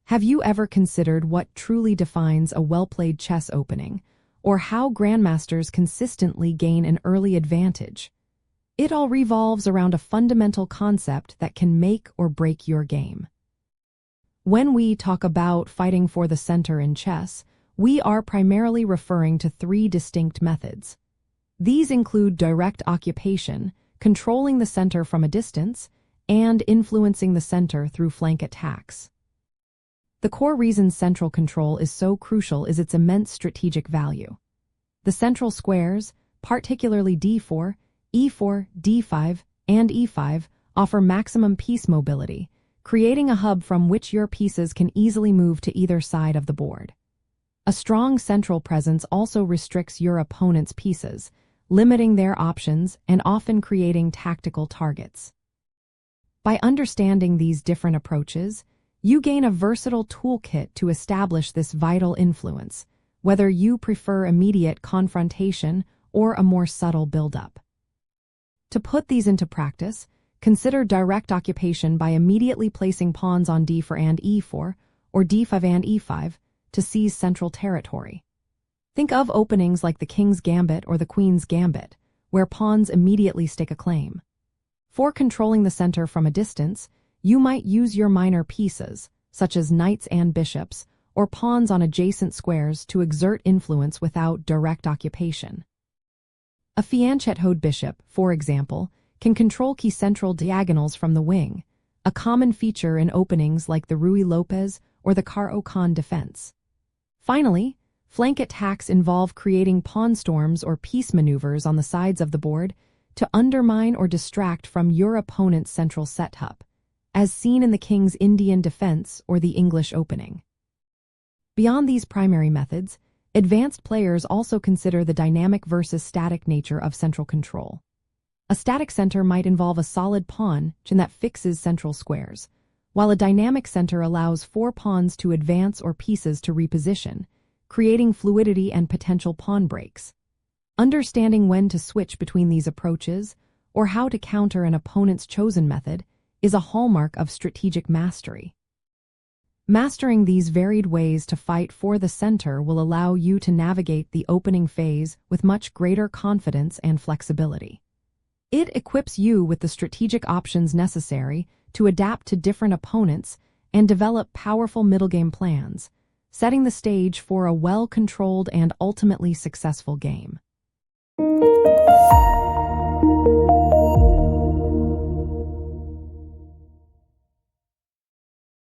Have you ever considered what truly defines a well-played chess opening, or how grandmasters consistently gain an early advantage? It all revolves around a fundamental concept that can make or break your game. When we talk about fighting for the center in chess, we are primarily referring to three distinct methods. These include direct occupation, controlling the center from a distance, and influencing the center through flank attacks. The core reason central control is so crucial is its immense strategic value. The central squares, particularly d4, e4, d5, and e5, offer maximum piece mobility, creating a hub from which your pieces can easily move to either side of the board. A strong central presence also restricts your opponent's pieces, limiting their options and often creating tactical targets. By understanding these different approaches, you gain a versatile toolkit to establish this vital influence, whether you prefer immediate confrontation or a more subtle buildup. To put these into practice, consider direct occupation by immediately placing pawns on d4 and e4, or d5 and e5, to seize central territory. Think of openings like the king's gambit or the queen's gambit, where pawns immediately stake a claim. For controlling the center from a distance, you might use your minor pieces, such as knights and bishops, or pawns on adjacent squares to exert influence without direct occupation. A fianchettoed bishop, for example, can control key central diagonals from the wing, a common feature in openings like the Ruy Lopez or the Caro-Kann defense. Finally, flank attacks involve creating pawn storms or piece maneuvers on the sides of the board to undermine or distract from your opponent's central setup, as seen in the King's Indian defense or the English opening. Beyond these primary methods, advanced players also consider the dynamic versus static nature of central control. A static center might involve a solid pawn that fixes central squares, while a dynamic center allows four pawns to advance or pieces to reposition, creating fluidity and potential pawn breaks. Understanding when to switch between these approaches, or how to counter an opponent's chosen method, is a hallmark of strategic mastery. Mastering these varied ways to fight for the center will allow you to navigate the opening phase with much greater confidence and flexibility. It equips you with the strategic options necessary to adapt to different opponents and develop powerful middle game plans, setting the stage for a well-controlled and ultimately successful game.